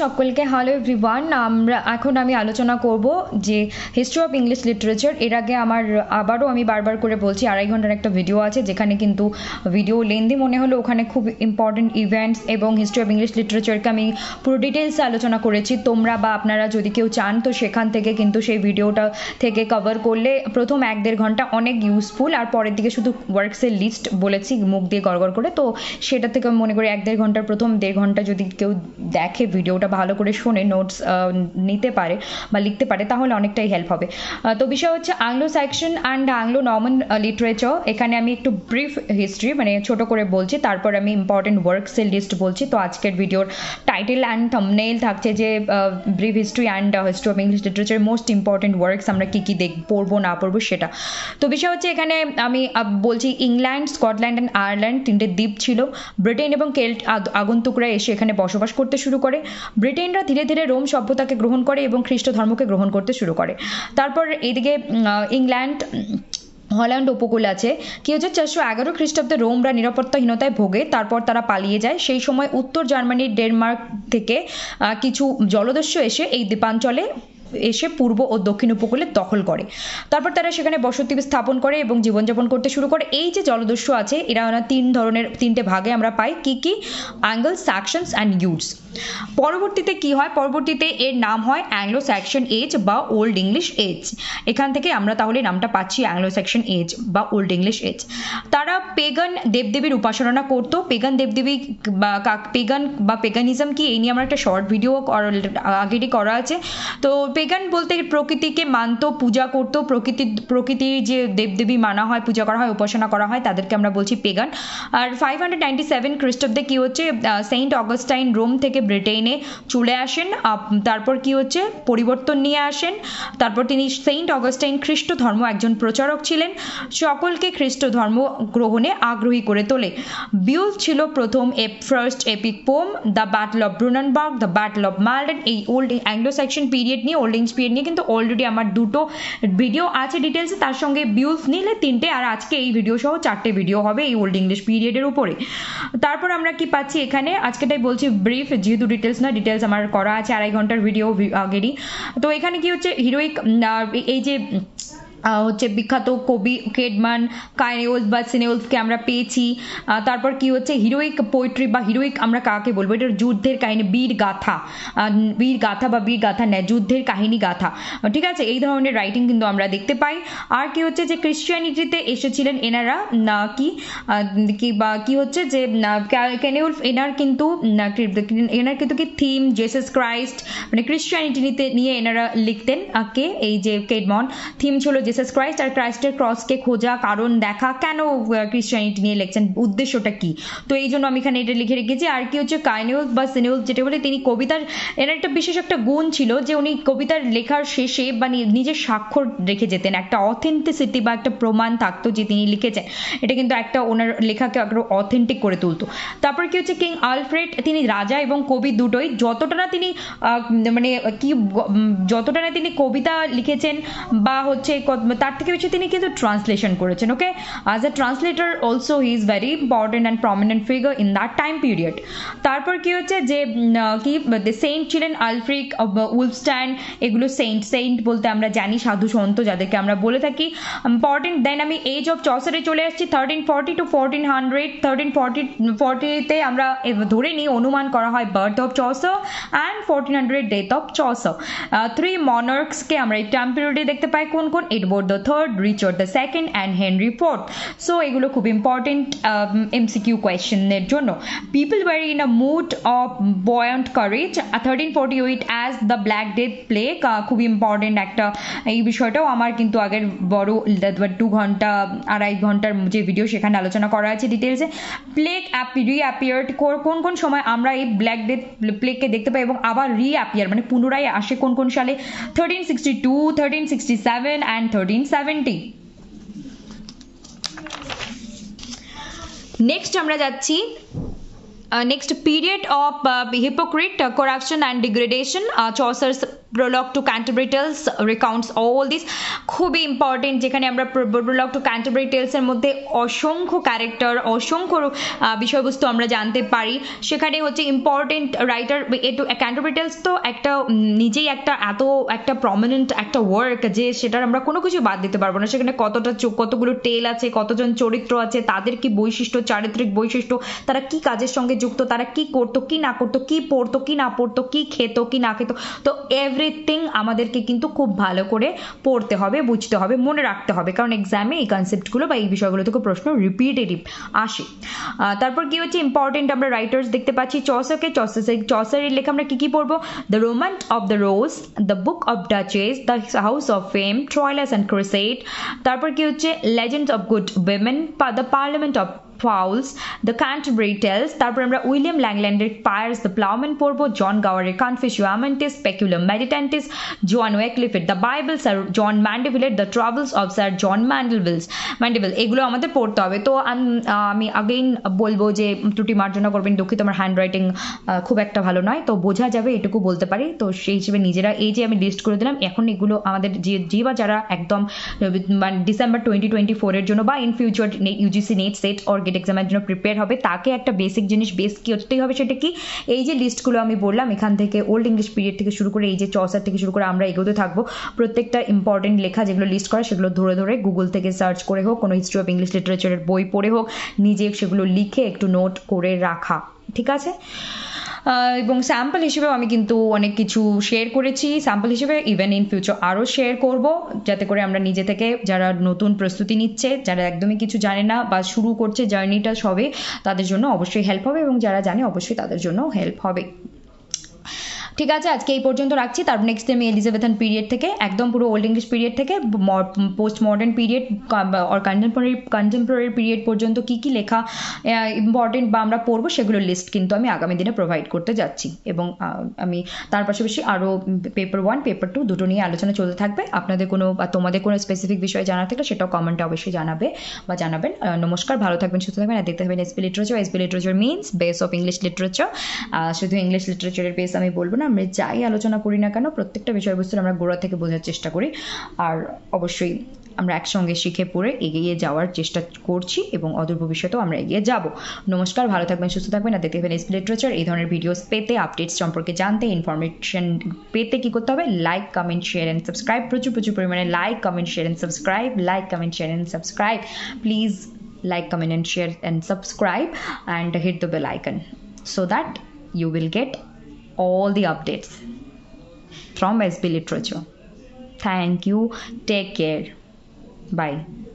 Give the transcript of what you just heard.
সকলকে hello everyone. আমি আলোচনা করব যে হিস্ট্রি অফ ইংলিশ লিটারেচার। এর আগে আবারও আমি বারবার করে বলছি 2.5 ঘন্টার একটা ভিডিও আছে, যেখানে কিন্তু ভিডিও লেন্দি মনে হলো, ওখানে খুব ইম্পর্টেন্ট ইভেন্টস এবং হিস্ট্রি অফ ইংলিশ লিটারেচারকে আমি পুরো ডিটেলসে আলোচনা করেছি। তোমরা বা আপনারা যদি কেউ চান তো সেখান থেকে কিন্তু সেই ভিডিওটা থেকে কভার করলে প্রথম 1-1.5 ঘন্টা অনেক ইউজফুল, আর পরের দিকে শুধু ওয়ার্কসের লিস্ট বলেছি মুখ দিয়ে গড়গড় করে। তো সেটা থেকে আমি মনে করি 1-1.5 ঘন্টার প্রথম 1.5 ঘন্টা যদি কেউ দেখে, ভিডিওটা ভালো করে শুনে নোটস নিতে পারে বা লিখতে পারে, তাহলে অনেকটাই হেল্প হবে। তো বিষয় হচ্ছে Anglo Saxon and Anglo নর্মান literature. এখানে আমি একটু ব্রিফ হিস্ট্রি মানে ছোট করে বলছি, তারপর আমি ইম্পর্টেন্ট ওয়ার্কসের লিস্ট বলছি। তো আজকের ভিডিওর টাইটেল অ্যান্ড থাম্বনেইল থাকছে যে brief history and history of English literature most important works আমরা কী কী পড়বো না পড়বো সেটা। তো বিষয় হচ্ছে এখানে আমি বলছি ইংল্যান্ড, স্কটল্যান্ড অ্যান্ড আয়ারল্যান্ড 3টে দ্বীপ ছিল। ব্রিটেন এবং কেল্ট আগন্তুকরা এসে এখানে বসবাস করতে শুরু করে। ব্রিটেনরা ধীরে ধীরে রোম সভ্যতাকে গ্রহণ করে এবং খ্রিস্ট ধর্মকে গ্রহণ করতে শুরু করে। তারপর এইদিকে ইংল্যান্ড, হল্যান্ড উপকূল আছে। কি হচ্ছে 411 খ্রিস্টাব্দে রোমরা নিরাপত্তাহীনতায় ভোগে, তারপর তারা পালিয়ে যায়। সেই সময় উত্তর জার্মানির ডেনমার্ক থেকে কিছু জলদস্যু এসে এই দ্বীপাঞ্চলে এসে পূর্ব ও দক্ষিণ উপকূলে দখল করে। তারপর তারা সেখানে বসতি স্থাপন করে এবং জীবনযাপন করতে শুরু করে। এই যে জলদস্যু আছে এরা 3টে ভাগে আমরা পাই। কি অ্যাঙ্গল, স্যাকশনস অ্যান্ড ইউটস। পরবর্তীতে কি হয়, পরবর্তীতে এর নাম হয় অ্যাংলো স্যাকশন এজ বা ওল্ড ইংলিশ এজ। এখান থেকে আমরা তাহলে নামটা পাচ্ছি অ্যাংলো স্যাকশন এজ বা ওল্ড ইংলিশ এজ। তারা পেগান দেবদেবীর উপাসনা করতো। পেগান দেবদেবী বা পেগানিজম কি, এই নিয়ে আমার একটা শর্ট ভিডিও আগেরই করা আছে। তো পেগান বলতে প্রকৃতিকে মানতো, পূজা করতো, প্রকৃতির যে দেবদেবী মানা হয়, পূজা করা হয়, উপাসনা করা হয়, তাদেরকে আমরা বলছি পেগান। আর 597 খ্রিস্টাব্দে কি হচ্ছে, সেন্ট অগাস্টাইন রোম থেকে ব্রিটেনে চলে আসেন। তারপর কি হচ্ছে, পরিবর্তন নিয়ে আসেন। তারপর তিনি সেন্ট অগাস্টাইন খ্রিস্ট ধর্ম একজন প্রচারক ছিলেন, সকলকে খ্রিস্ট ধর্ম গ্রহণে আগ্রহী করে তোলে। বিউল ছিল প্রথম first epic poem. The battle of Brunanburh, the battle of Maldon. এই ওল্ড অ্যাংলো সেকশন পিরিয়ড নিয়ে, ওল্ড ইংলিশ পিরিয়ড নিয়ে কিন্তু অলরেডি আমার 2টো ভিডিও আছে ডিটেলসে, তার সঙ্গে বিউলস নিলে 3টে, আর আজকে এই ভিডিও সহ 4টে ভিডিও হবে এই ওল্ড ইংলিশ পিরিয়ডের উপরে। তারপর আমরা কি পাচ্ছি এখানে, আজকেটাই বলছি ব্রিফ, যেহেতু ডিটেলস না, ডিটেলস আমার করা আছে 2.5 ঘন্টার ভিডিও আগেরই। তো এখানে কি হচ্ছে, হিরোইক এই যে হচ্ছে বিখ্যাত কবি কেডমান, কাইনেউলফ বা সিনেউলফকে আমরা পেয়েছি। তারপর কি হচ্ছে হিরোইক পোয়েট্রি বা হিরোইক আমরা কাকে বলবো, এটা যুদ্ধের কাহিনী, বীর গাথা বা বীর গাথা নেয়, যুদ্ধের কাহিনী গাথা, ঠিক আছে, এই ধরনের রাইটিং কিন্তু আমরা দেখতে পাই। আর কি হচ্ছে যে ক্রিশ্চিয়ানিটিতে এসেছিলেন এনারা, না কি হচ্ছে যে কেনেউলফ এনার কিন্তু কি থিম জেসাস ক্রাইস্ট, মানে ক্রিশ্চিয়ানিটি নিয়ে এনারা লিখতেন। এই যে কেডমন থিম ছিল জিসাস ক্রাইস্ট, আর ক্রাইস্টের ক্রসকে খোঁজা, কারণ দেখা, কেন ক্রিশ্চিয়ানিটি নিয়ে লিখছেন, উদ্দেশ্যটা কি। তো এই জন্য আমি এখানে এটা লিখে রেখেছি। আর কি হচ্ছে কাইনেউলফ বা সিনেউলফ যেটা বলে, তিনি কবিতার, এনার একটা বিশেষ একটা গুণ ছিল যে উনি কবিতার লেখার শেষে বা নিজের স্বাক্ষর রেখে যেতেন, একটা অথেন্টিসিটি বা একটা প্রমাণ থাকতো যে তিনি লিখেছেন। এটা কিন্তু একটা ওনার লেখাকে আরো অথেন্টিক করে তুলতো। তারপর কি হচ্ছে কিং আলফ্রেড, তিনি রাজা এবং কবি দুটোই। যতটা না তিনি কবিতা লিখেছেন বা হচ্ছে তার থেকে বেশি তিনি কিন্তু ট্রান্সলেশন করেছেন। Okay, as a translator also he is very important and prominent figure in that time period. তারপর কি হচ্ছে যে সেন্ট ছিলেন আলফ্রিক, উলফস্টাইন, এগুলো সেন্ট বলতে আমরা জানি সাধু সন্ত যাদেরকে আমরা বলে থাকি, ইম্পর্টেন্ট। দেন আমি এজ অফ চসারে চলে আসছি, 1340 to 1400। 1340-তে আমরা ধরে নিই, অনুমান করা হয় birth of Chaucer, and 1400 death of Chaucer. 3 মনার্কসকে আমরা এই টাইম পিরিয়ডে দেখতে পাই। কোন Edward III, Richard II and Henry IV। So এগুলো খুব ইম্পর্টেন্ট এমসিকিউ কোয়েশ্চেনের জন্য। People were in a mood of buoyant courage. 1348 as the black death plague, খুব ইম্পর্টেন্ট একটা, এই বিষয়টাও আমার কিন্তু আগের বড় 2 ঘন্টা 2.5 ঘন্টার যে ভিডিও সেখানে আলোচনা করা আছে ডিটেলসে। প্লেগ রিঅ্যাপিয়ার্ড, কোন সময় আমরা এই ব্ল্যাক ডেথ প্লেগকে দেখতে পাই এবং আবার রিঅ্যাপিয়ার মানে পুনরায় আসে কোন সালে, 1362, 1367 and 1370। নেক্সট আমরা যাচ্ছি next period of hypocrite, corruption and degradation, Chaucer's Prologue to Canterbury Tales recounts all this, খুবই ইম্পর্টেন্ট, যেখানে আমরা Prologue to Canterbury Tales এর মধ্যে অসংখ্য ক্যারেক্টার, অসংখ্য বিষয়বস্তু আমরা জানতে পারি। সেখানে হচ্ছে ইম্পর্টেন্ট রাইটার ক্যান্টারবারি টেলস তো একটা নিজেই এত একটা প্রমিনেন্ট একটা ওয়ার্ক যে সেটার আমরা কোনো কিছু বাদ দিতে পারবো না। সেখানে কতগুলো টেল আছে, কতজন চরিত্র আছে, তাদের কি বৈশিষ্ট্য, চারিত্রিক বৈশিষ্ট্য, তারা কি কাজের সঙ্গে যুক্ত, তারা কি করতো কি না করতো, কি পড়তো কি না পড়তো, কি খেতো কি না খেতো, তো এভরিথিং আমাদেরকে কিন্তু খুব ভালো করে পড়তে হবে, বুঝতে হবে, মনে রাখতে হবে, কারণ এক্সামে এই কনসেপ্টগুলো বা এই বিষয়গুলো থেকে প্রশ্ন রিপিটেটিভ আসে। তারপর কি হচ্ছে ইম্পর্টেন্ট আমরা রাইটার্স দেখতে পাচ্ছি চসারের লেখা আমরা কি কি পড়বো? The romance of the rose, the book of duchess, the house of fame, ট্রয়লাস and crusade. তারপর কি হচ্ছে legends of good women, the parliament of Fowls, The Canterbury Tales, তারপর আমরা উইলিয়াম ল্যাংল্যান্ডের Piers the Plowman পড়বো, জন গাওয়ারের Confessio Amantis, Speculum Meditantis, John ওয়েক্লিফের The Bible, sir John ম্যান্ডেভিলের The Travels of Sir John Mandeville, এগুলো আমাদের পড়তে হবে। তো আমি আগেইন বলবো যে ত্রুটি মার্জনা করবেন, দুঃখিত আমার হ্যান্ড রাইটিং খুব একটা ভালো নয়, তো বোঝা যাবে এটুকু বলতে পারি। তো সেই হিসেবে নিজেরা এই যে আমি লিস্ট করে দিলাম, এখন এগুলো আমাদের যে বা যারা একদম ডিসেম্বর 2024 এর জন্য বা in future UGC NET SET or GATE এক্সামের জন্য প্রিপেয়ার হবে, তাকে একটা বেসিক জিনিস বেস কি হতেই হবে। সেটা কি? এই যে লিস্টগুলো আমি বললাম এখান থেকে ওল্ড ইংলিশ পিরিয়ড থেকে শুরু করে এই যে চসার থেকে শুরু করে আমরা এগোতে থাকবো, প্রত্যেকটা ইম্পর্টেন্ট লেখা যেগুলো লিস্ট করা সেগুলো ধরে ধরে গুগল থেকে সার্চ করে হোক, কোনো হিস্ট্রি অফ ইংলিশ লিটারেচারের বই পড়ে হোক, নিজে সেগুলো লিখে একটু নোট করে রাখা, ঠিক আছে? এবং স্যাম্পল হিসেবেও আমি কিন্তু অনেক কিছু শেয়ার করেছি, স্যাম্পল হিসেবে ইভেন ইন ফিউচার আরও শেয়ার করব, যাতে করে আমরা নিজে থেকে যারা নতুন প্রস্তুতি নিচ্ছে, যারা একদমই কিছু জানে না বা শুরু করছে জার্নিটা সবে, তাদের জন্য অবশ্যই হেল্প হবে, এবং যারা জানে অবশ্যই তাদের জন্য হেল্প হবে। ঠিক আছে, আজকে এই পর্যন্ত রাখছি। তারপর নেক্সট আমি এলিজাবেথান পিরিয়ড থেকে একদম পুরো ওল্ড ইংলিশ পিরিয়ড থেকে পোস্ট মডার্ন পিরিয়ড আর কন্টেম্পোরারি পিরিয়ড পর্যন্ত কি কি লেখা ইম্পর্টেন্ট বা আমরা পড়বো সেগুলোর লিস্ট কিন্তু আমি আগামী দিনে প্রোভাইড করতে যাচ্ছি, এবং আমি তার পাশাপাশি আরও পেপার 1 পেপার 2 দুটো নিয়ে আলোচনা চলতে থাকবে। আপনাদের কোনো বা তোমাদের কোনো স্পেসিফিক বিষয়ে জানার থাকলে সেটাও কমেন্টে অবশ্যই জানাবেন। নমস্কার, ভালো থাকবেন, সুস্থ থাকবেন, আর দেখতে থাকবেন SP literature means base of English literature. শুধু ইংলিশ লিটারেচারের বেস আমি বলবো না, আমরা যাই আলোচনা করি না কেন প্রত্যেকটা বিষয়বস্তুর আমরা গোড়া থেকে বোঝার চেষ্টা করি, আর অবশ্যই আমরা একসঙ্গে শিখে পড়ে এগিয়ে যাওয়ার চেষ্টা করছি, এবং অদূর ভবিষ্যতেও আমরা এগিয়ে যাব। নমস্কার, ভালো থাকবেন, সুস্থ থাকবেন, আর দেখতে থাকবেন এসপি লিটারেচার। এই ধরনের ভিডিওস পেতে, আপডেটস সম্পর্কে জানতে, ইনফরমেশন পেতে কি করতে হবে? Like, comment, share and subscribe. প্রচুর পরিমাণে like, comment, share and subscribe. Please like, comment and share and subscribe, and hit the bell icon so that you will get all the updates from SB Literature. Thank you. Take care. Bye.